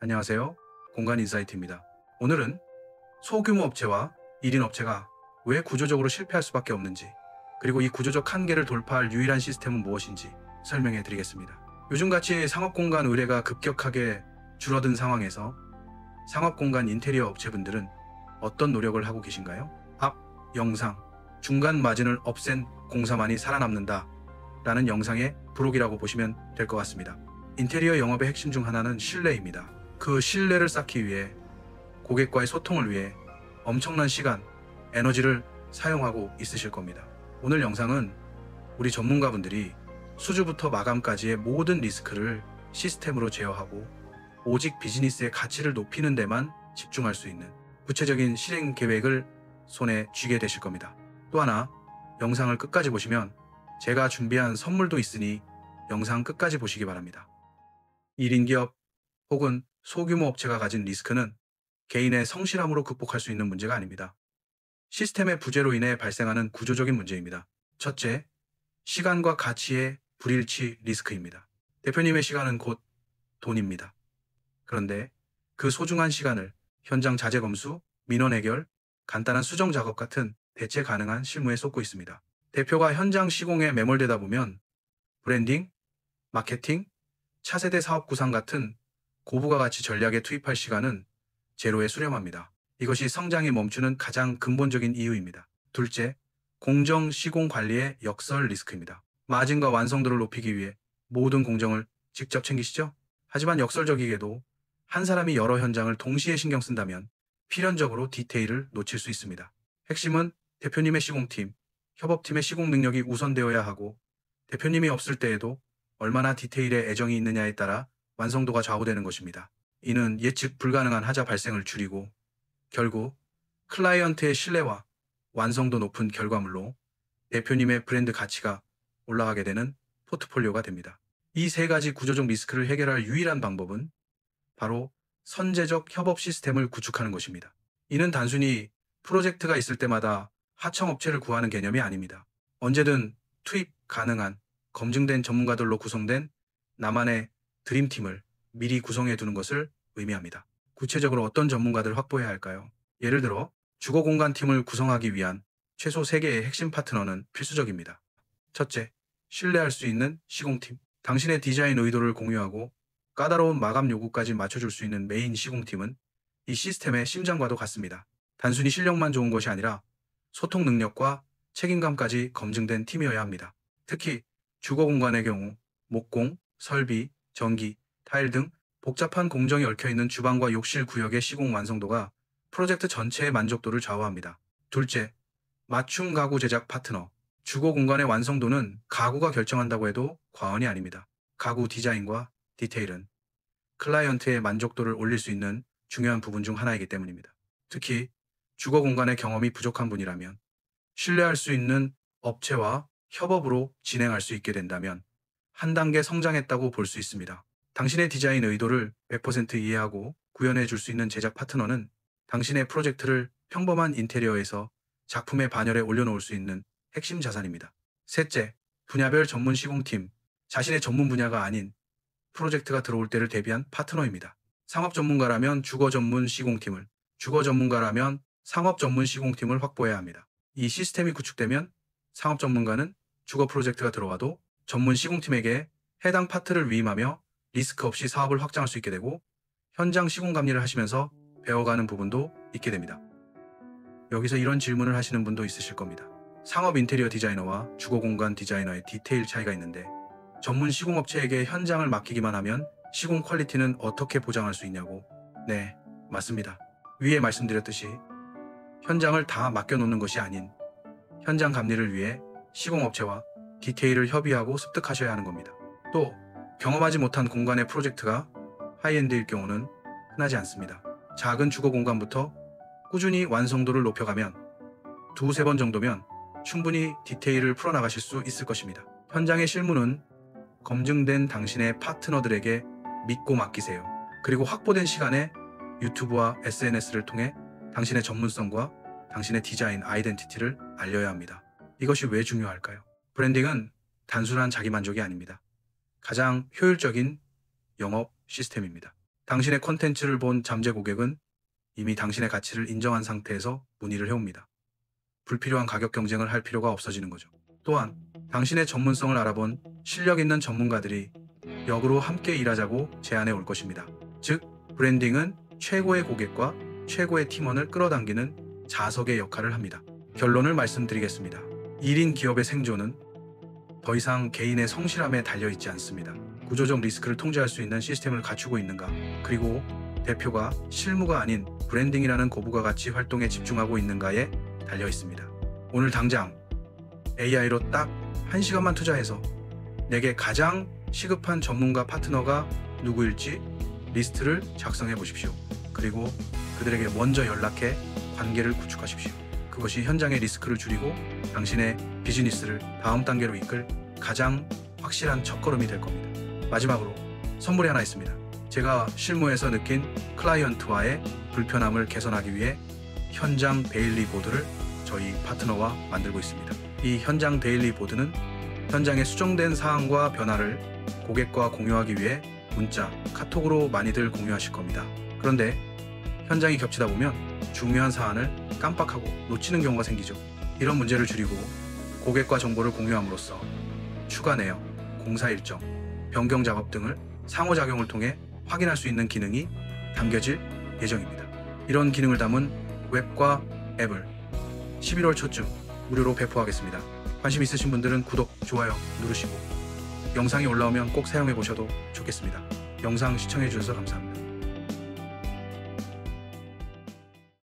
안녕하세요. 공간 인사이트입니다. 오늘은 소규모 업체와 1인 업체가 왜 구조적으로 실패할 수밖에 없는지, 그리고 이 구조적 한계를 돌파할 유일한 시스템은 무엇인지 설명해 드리겠습니다. 요즘같이 상업공간 의뢰가 급격하게 줄어든 상황에서 상업공간 인테리어 업체분들은 어떤 노력을 하고 계신가요? 앞 영상, 중간 마진을 없앤 공사만이 살아남는다 라는 영상의 부록이라고 보시면 될 것 같습니다. 인테리어 영업의 핵심 중 하나는 신뢰입니다. 그 신뢰를 쌓기 위해 고객과의 소통을 위해 엄청난 시간, 에너지를 사용하고 있으실 겁니다. 오늘 영상은 우리 전문가분들이 수주부터 마감까지의 모든 리스크를 시스템으로 제어하고 오직 비즈니스의 가치를 높이는 데만 집중할 수 있는 구체적인 실행 계획을 손에 쥐게 되실 겁니다. 또 하나, 영상을 끝까지 보시면 제가 준비한 선물도 있으니 영상 끝까지 보시기 바랍니다. 1인 기업 혹은 소규모 업체가 가진 리스크는 개인의 성실함으로 극복할 수 있는 문제가 아닙니다. 시스템의 부재로 인해 발생하는 구조적인 문제입니다. 첫째, 시간과 가치의 불일치 리스크입니다. 대표님의 시간은 곧 돈입니다. 그런데 그 소중한 시간을 현장 자재 검수, 민원 해결, 간단한 수정 작업 같은 대체 가능한 실무에 쏟고 있습니다. 대표가 현장 시공에 매몰되다 보면 브랜딩, 마케팅, 차세대 사업 구상 같은 고부가 가치 전략에 투입할 시간은 제로에 수렴합니다. 이것이 성장이 멈추는 가장 근본적인 이유입니다. 둘째, 공정 시공 관리의 역설 리스크입니다. 마진과 완성도를 높이기 위해 모든 공정을 직접 챙기시죠? 하지만 역설적이게도 한 사람이 여러 현장을 동시에 신경 쓴다면 필연적으로 디테일을 놓칠 수 있습니다. 핵심은 대표님의 시공팀, 협업팀의 시공 능력이 우선되어야 하고 대표님이 없을 때에도 얼마나 디테일에 애정이 있느냐에 따라 완성도가 좌우되는 것입니다. 이는 예측 불가능한 하자 발생을 줄이고 결국 클라이언트의 신뢰와 완성도 높은 결과물로 대표님의 브랜드 가치가 올라가게 되는 포트폴리오가 됩니다. 이 세 가지 구조적 리스크를 해결할 유일한 방법은 바로 선제적 협업 시스템을 구축하는 것입니다. 이는 단순히 프로젝트가 있을 때마다 하청업체를 구하는 개념이 아닙니다. 언제든 투입 가능한 검증된 전문가들로 구성된 나만의 드림팀을 미리 구성해 두는 것을 의미합니다. 구체적으로 어떤 전문가들을 확보해야 할까요? 예를 들어 주거공간팀을 구성하기 위한 최소 3개의 핵심 파트너는 필수적입니다. 첫째, 신뢰할 수 있는 시공팀. 당신의 디자인 의도를 공유하고 까다로운 마감 요구까지 맞춰줄 수 있는 메인 시공팀은 이 시스템의 심장과도 같습니다. 단순히 실력만 좋은 것이 아니라 소통 능력과 책임감까지 검증된 팀이어야 합니다. 특히 주거공간의 경우 목공, 설비, 전기, 타일 등 복잡한 공정이 얽혀있는 주방과 욕실 구역의 시공 완성도가 프로젝트 전체의 만족도를 좌우합니다. 둘째, 맞춤 가구 제작 파트너. 주거 공간의 완성도는 가구가 결정한다고 해도 과언이 아닙니다. 가구 디자인과 디테일은 클라이언트의 만족도를 올릴 수 있는 중요한 부분 중 하나이기 때문입니다. 특히 주거 공간의 경험이 부족한 분이라면 신뢰할 수 있는 업체와 협업으로 진행할 수 있게 된다면 한 단계 성장했다고 볼 수 있습니다. 당신의 디자인 의도를 100% 이해하고 구현해 줄 수 있는 제작 파트너는 당신의 프로젝트를 평범한 인테리어에서 작품의 반열에 올려놓을 수 있는 핵심 자산입니다. 셋째, 분야별 전문 시공팀. 자신의 전문 분야가 아닌 프로젝트가 들어올 때를 대비한 파트너입니다. 상업 전문가라면 주거 전문 시공팀을, 주거 전문가라면 상업 전문 시공팀을 확보해야 합니다. 이 시스템이 구축되면 상업 전문가는 주거 프로젝트가 들어와도 전문 시공팀에게 해당 파트를 위임하며 리스크 없이 사업을 확장할 수 있게 되고 현장 시공 감리를 하시면서 배워가는 부분도 있게 됩니다. 여기서 이런 질문을 하시는 분도 있으실 겁니다. 상업 인테리어 디자이너와 주거 공간 디자이너의 디테일 차이가 있는데 전문 시공업체에게 현장을 맡기기만 하면 시공 퀄리티는 어떻게 보장할 수 있냐고. 네, 맞습니다. 위에 말씀드렸듯이 현장을 다 맡겨놓는 것이 아닌 현장 감리를 위해 시공업체와 디테일을 협의하고 습득하셔야 하는 겁니다. 또 경험하지 못한 공간의 프로젝트가 하이엔드일 경우는 흔하지 않습니다. 작은 주거 공간부터 꾸준히 완성도를 높여가면 두세 번 정도면 충분히 디테일을 풀어나가실 수 있을 것입니다. 현장의 실무는 검증된 당신의 파트너들에게 믿고 맡기세요. 그리고 확보된 시간에 유튜브와 SNS를 통해 당신의 전문성과 당신의 디자인 아이덴티티를 알려야 합니다. 이것이 왜 중요할까요? 브랜딩은 단순한 자기만족이 아닙니다. 가장 효율적인 영업 시스템입니다. 당신의 콘텐츠를 본 잠재 고객은 이미 당신의 가치를 인정한 상태에서 문의를 해옵니다. 불필요한 가격 경쟁을 할 필요가 없어지는 거죠. 또한 당신의 전문성을 알아본 실력 있는 전문가들이 역으로 함께 일하자고 제안해 올 것입니다. 즉, 브랜딩은 최고의 고객과 최고의 팀원을 끌어당기는 자석의 역할을 합니다. 결론을 말씀드리겠습니다. 1인 기업의 생존은 더 이상 개인의 성실함에 달려있지 않습니다. 구조적 리스크를 통제할 수 있는 시스템을 갖추고 있는가, 그리고 대표가 실무가 아닌 브랜딩이라는 고부가 가치 활동에 집중하고 있는가에 달려 있습니다. 오늘 당장 AI로 딱 1시간만 투자해서 내게 가장 시급한 전문가 파트너가 누구일지 리스트를 작성해 보십시오. 그리고 그들에게 먼저 연락해 관계를 구축하십시오. 그것이 현장의 리스크를 줄이고 당신의 비즈니스를 다음 단계로 이끌 가장 확실한 첫걸음이 될 겁니다. 마지막으로 선물이 하나 있습니다. 제가 실무에서 느낀 클라이언트와의 불편함을 개선하기 위해 현장 데일리 보드를 저희 파트너와 만들고 있습니다. 이 현장 데일리 보드는 현장에 수정된 사항과 변화를 고객과 공유하기 위해 문자, 카톡으로 많이들 공유하실 겁니다. 그런데 현장이 겹치다 보면 중요한 사안을 깜빡하고 놓치는 경우가 생기죠. 이런 문제를 줄이고 고객과 정보를 공유함으로써 추가 내역, 공사 일정, 변경 작업 등을 상호작용을 통해 확인할 수 있는 기능이 담겨질 예정입니다. 이런 기능을 담은 웹과 앱을 11월 초쯤 무료로 배포하겠습니다. 관심 있으신 분들은 구독, 좋아요 누르시고 영상이 올라오면 꼭 사용해 보셔도 좋겠습니다. 영상 시청해 주셔서 감사합니다.